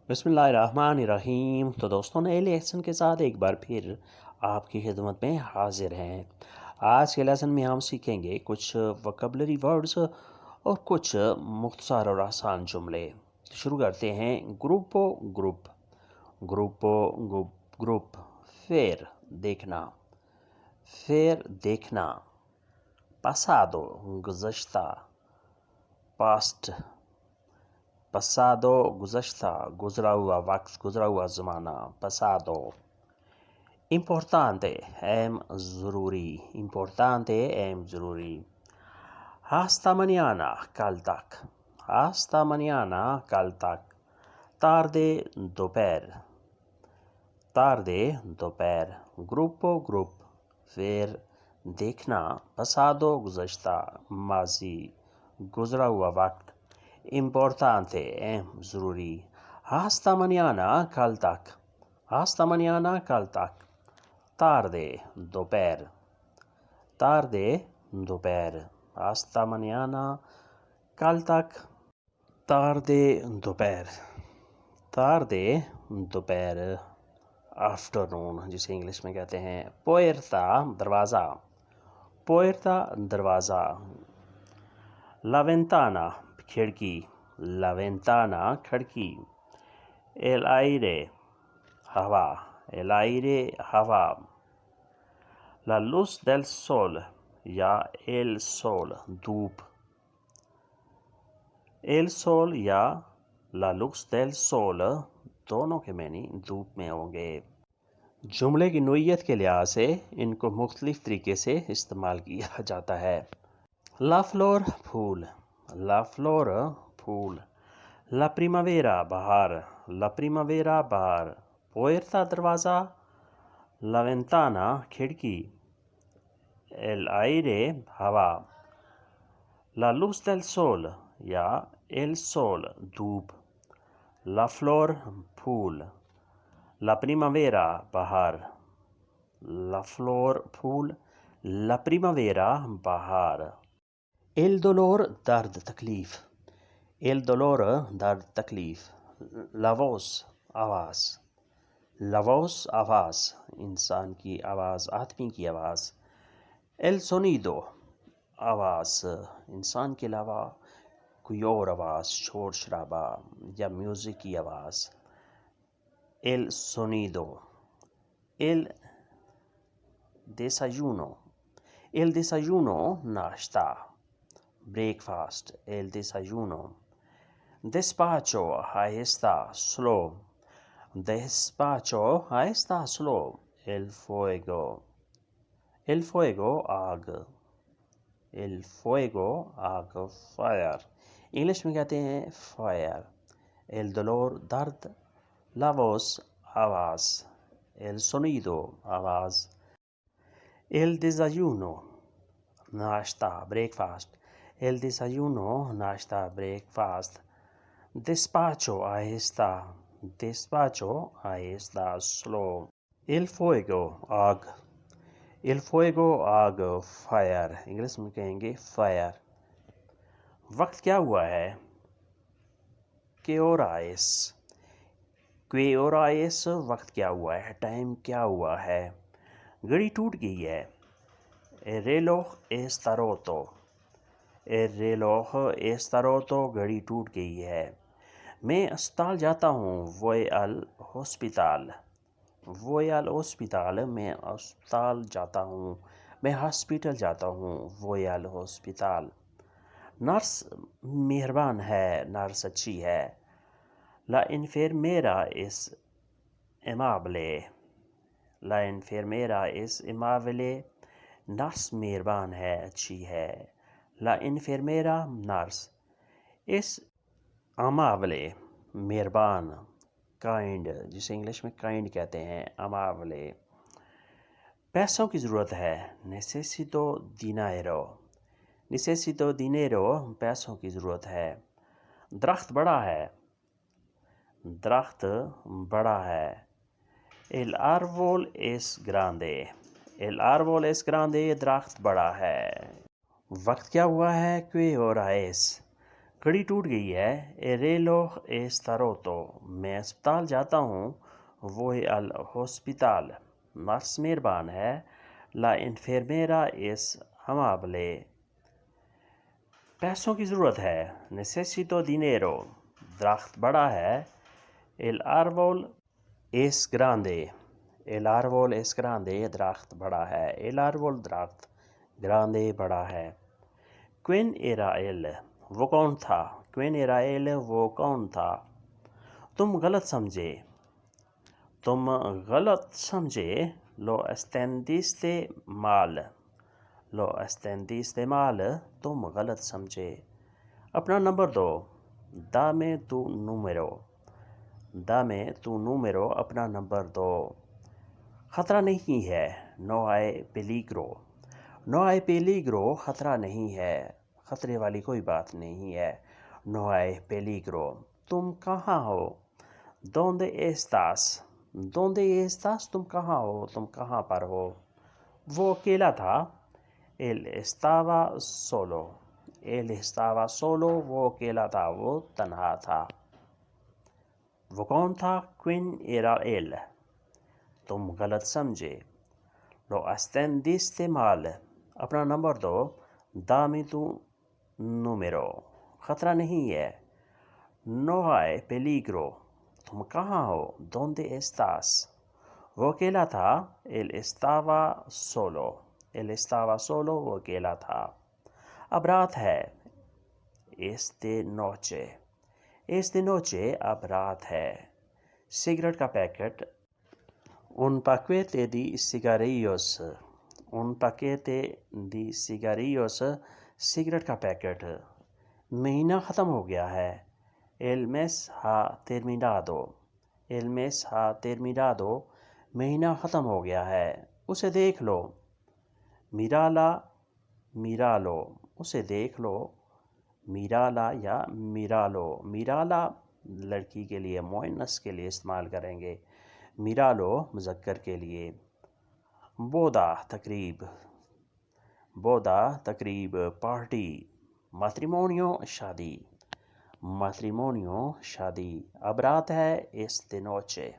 بسم اللہ الرحمن الرحیم۔ تو دوستوں، نئے لیسن کے ساتھ ایک بار پھر آپ کی خدمت میں حاضر ہیں۔ آج کے لیسن میں ہم سیکھیں گے کچھ وکیبلری ورڈز اور کچھ مختصر اور آسان جملے۔ شروع کرتے ہیں۔ گروپو گروپ، گروپو گروپ، فیر دیکھنا، فیر دیکھنا، پاسادو گزشتہ، پاسٹ، پاسادو گزشتہ، گزرا ہوا وقت، گزرا ہوا زمانہ، پاسادو۔ امپورٹانتے، اہم ضروری، امپورٹانتے اہم ضروری۔ ہاستا منیانا، کل تک، ہاستا منیانا، کل تک۔ تاردے دوپہر، تاردے دوپہر۔ گروپو گروپ، فیر دیکھنا، پاسادو گزشتہ، ماضی، گزرا ہوا وقت، امپورٹانتے اہم ضروری۔ ہاستا منیانا، کل تک، ہاستا منیانا، کل تک۔ تاردے دوپہر، تاردے دوپہر۔ ہاستا منیانا، کل تک، تاردے دوپہر، تاردے دوپہر، آفٹرنون جسے انگلش میں کہتے ہیں۔ پوئرتا دروازہ، پوئرتا دروازہ۔ لا وینتانا کھڑکی، لا وینتانا کھڑکی۔ ایل آئرے ہوا، ایل آئرے ہوا۔ لا لوز دیل سول یا ایل سول دھوپ، ایل سول یا لا لوز دیل سول دونوں کے معنی دھوپ میں ہوں گے۔ جملے کی نوعیت کے لحاظ سے ان کو مختلف طریقے سے استعمال کیا جاتا ہے۔ لا فلور پھول، لا فلور پھول۔ لا پریماویرا بہار، لا پریماویرا بہار۔ پوئرتا دروازہ، لا وینتانا کھڑکی، ایل آئرے ہوا۔ لا لوز دیل سول یا ایل سول دھوپ۔ لا فلور پھول، لا پریماویرا بہار، لا فلور پھول، لا پریماویرا بہار۔ ایل دولور درد تکلیف، ایل دولور درد تکلیف۔ لا ووز آواز، لا ووز آواز، انسان کی آواز، آدمی کی آواز۔ ایل سونیدو آواز، انسان کے علاوہ کوئی اور آواز، شور شرابہ یا میوزک کی آواز۔ ایل سونیدو۔ ایل دیسایونو، ایل دیسایونو ناشتہ، بریک فاسٹ، ایل دیسایونو۔ دسپاچو آہستہ، سلو، دسپاچو آہستہ، سلو۔ ایل فوئگو، ایل فوئگو آگ، ایل فوئگو آگ، فائر، انگلش میں کہتے ہیں فائر۔ ایل دولور درد، لا ووز آواز، ایل سونیدو آواز۔ ایل دیزایونو ناشتہ، بریک فاسٹ، ایل دیزایونو ناشتہ، بریک فاسٹ۔ دسپاچو آہستہ، دسپاچو آہستہ، سلو۔ ایل فوئگو آگ، ایل فوئگو آگ، فائر، انگلش میں کہیں گے فائر۔ وقت کیا ہوا ہے؟ کہ اورائس، کہ اورائس، وقت کیا ہوا ہے، ٹائم کیا ہوا ہے۔ گھڑی ٹوٹ گئی ہے۔ ریلوخ ایستا روتو، ریلوخ ایستا روتو، گھڑی ٹوٹ گئی ہے۔ میں اسپتال جاتا ہوں، ووئی ال ہاسپیٹال، ووئی ال ہاسپیٹال، میں اسپتال جاتا ہوں، میں ہاسپیٹل جاتا ہوں، ووئی ال ہاسپیٹال۔ نرس مہربان ہے، نرس اچھی ہے۔ لا انفیرمیرا اس ایمابلے، لا انفیرمیرا اس ایمابلے، نرس مہربان ہے، اچھی ہے۔ لا انفیرمیرا نرس اس امابلے، مہربان، کائنڈ، جسے انگلش میں کائنڈ کہتے ہیں، امابلے۔ پیسوں کی ضرورت ہے، نیسیسیٹو دینائرو، نیسیسیٹو دینیرو، پیسوں کی ضرورت ہے۔ درخت بڑا ہے، درخت بڑا ہے۔ ایل آربول ایس گراندے، ایل آربول ایس گراندے، درخت بڑا ہے۔ وقت کیا ہوا ہے؟ کہ اورائس، گھڑی ٹوٹ گئی ہے. El reloj está roto. میں اسپتال جاتا ہوں. Voy al hospital. نرس مہربان ہے. La enfermera es amable. پیسوں کی ضرورت ہے. Necesito dinero. درخت بڑا ہے. El árbol es grande. El árbol es grande. درخت بڑا ہے. El árbol درخت grande بڑا ہے. ¿Quién era él? وہ کون تھا. ¿Quién era él? وہ کون تھا. تم غلط سمجھے. تم غلط سمجھے. Lo entendiste mal. Lo entendiste mal. تم غلط سمجھے. اپنا نمبر دو. Dame tu número. Dame tu número. اپنا نمبر دو. خطرہ نہیں ہے. No hay peligro. No hay peligro. خطرہ نہیں ہے. خطرے والی کوئی بات نہیں ہے. No hay peligro. تم کہاں ہو. ¿Dónde estás? ¿Dónde estás? تم کہاں ہو. تم کہاں پر ہو. وہ اکیلا تھا. Él estaba solo. Él estaba solo. وہ اکیلا تھا. وہ تنہا تھا. وہ کون تھا. ¿Quién era él? تم غلط سمجھے. Lo entendiste mal. اپنا نمبر دو. Dame tu número. خطرہ نہیں ہے. No hay peligro. تم کہاں ہو. ¿Dónde estás? وہ اکیلا تھا. Él estaba solo. Él estaba solo. وہ اکیلا تھا. اب رات ہے. Es de noche. Es de noche. اب رات ہے. سگریٹ کا packet. Un paquete de cigarrillos. Un paquete de cigarrillos. Cigarette کا پیکٹ. مہینہ ختم ہو گیا ہے. El mes ha terminado. El mes ha terminado. مہینہ ختم ہو گیا ہے. اسے دیکھ لو. Mírala. Míralo. اسے دیکھ لو. Mírala یا míralo. Mírala لڑکی کے لیے مؤنث کے لیے استعمال کریں گے. Míralo مذکر کے لیے. boda تقریب. boda تقریب. پارٹی. matrimonio شادی. matrimonio شادی. اب رات ہے. Es de noche.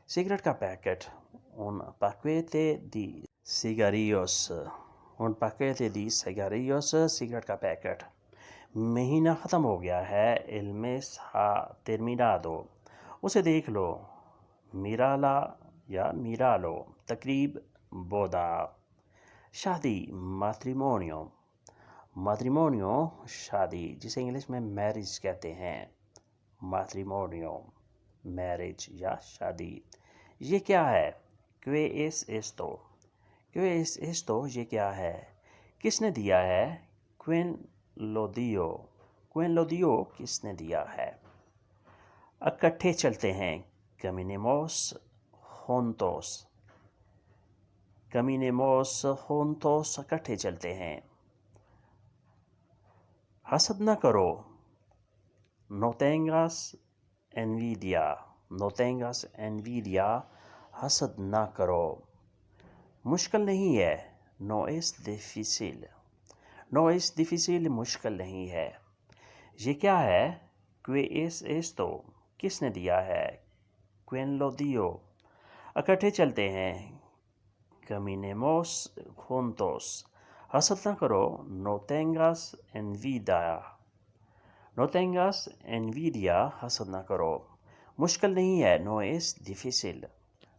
سگریٹ کا packet. Un paquete de cigarrillos. Un paquete de cigarrillos. Cigarette کا پیکٹ. مہینہ ختم ہو گیا ہے. El mes ha terminado. اسے دیکھ لو. Mírala یا míralo. تقریب. boda. شادی. matrimonio. matrimonio شادی جسے انگلش میں میرج کہتے ہیں. matrimonio میرج یا شادی. یہ کیا ہے. ¿Qué es esto? ¿Qué es esto? یہ کیا ہے. کس نے دیا ہے. ¿Quién lo dio? ¿Quién lo dio? کس نے دیا ہے. اکٹھے چلتے ہیں. Caminemos juntos. Caminemos juntos. اکٹھے چلتے ہیں. حسد نہ کرو. No tengas envidia. No tengas envidia. حسد نہ کرو. مشکل نہیں ہے. No es difícil. No es difícil. مشکل نہیں ہے. یہ کیا ہے. ¿Qué es esto? کس نے دیا ہے. ¿Quién lo dio? اکٹھے چلتے ہیں. Caminemos juntos. حسد نہ کرو. No tengas envidia. No tengas envidia. حسد نہ کرو. مشکل نہیں ہے. No es difícil.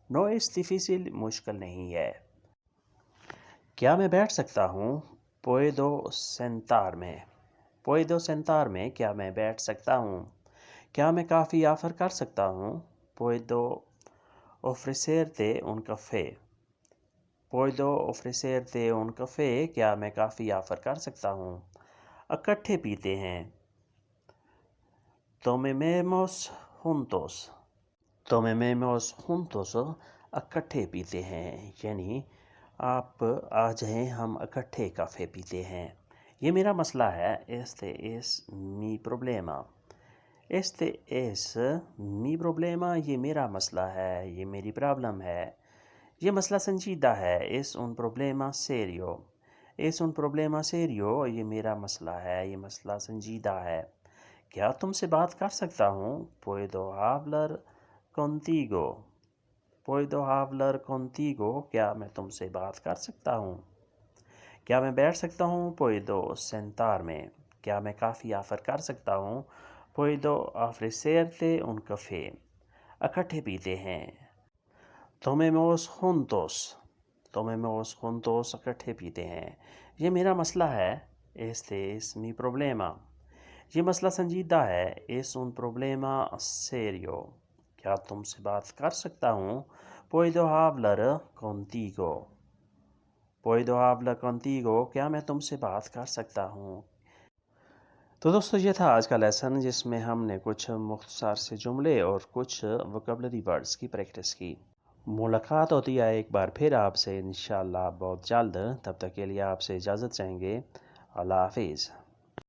No es difícil. مشکل نہیں ہے. کیا میں بیٹھ سکتا ہوں. Puedo sentarme. Puedo sentarme. کیا میں بیٹھ سکتا ہوں. کیا میں کافی آفر کر سکتا ہوں. Puedo ofrecerte un café. Puedo ofrecerte un café. کیا میں کافی آفر کر سکتا ہوں. اکٹھے پیتے ہیں. Tomemos juntos. Tomemos juntos. اکٹھے پیتے ہیں. یعنی آپ آ جائیں ہم اکٹھے کافی پیتے ہیں. یہ میرا مسئلہ ہے. Este es mi problema. Este es mi problema. یہ میرا مسئلہ ہے. یہ میری پرابلم ہے. یہ مسئلہ سنجیدہ ہے. Es un problema serio. Es un problema serio. یہ میرا مسئلہ ہے. یہ مسئلہ سنجیدہ ہے. کیا تم سے بات کر سکتا ہوں؟ Puedo hablar contigo. Puedo hablar contigo. کیا میں تم سے بات کر سکتا ہوں؟ کیا میں بیٹھ سکتا ہوں؟ Puedo sentarme. کیا میں کافی آفر کر سکتا ہوں؟ Puedo ofrecerte un café. اکٹھے پیتے ہیں. Tomemos juntos. Tomemos juntos. اکٹھے پیتے ہیں. یہ میرا مسئلہ ہے. Este es mi problema. یہ مسئلہ سنجیدہ ہے. Es un problema serio. کیا تم سے بات کر سکتا ہوں؟ Puedo hablar contigo. Puedo hablar contigo. کیا میں تم سے بات کر سکتا ہوں؟ تو دوستو یہ تھا آج کا لیسن، جس میں ہم نے کچھ مختصر سے جملے اور کچھ ووکیبلری ورڈز کی پریکٹس کی. ملاقات ہوتی ہے ایک بار پھر آپ سے انشاءاللہ بہت جلد. تب تک کے لیے آپ سے اجازت چاہیں گے. اللہ حافظ.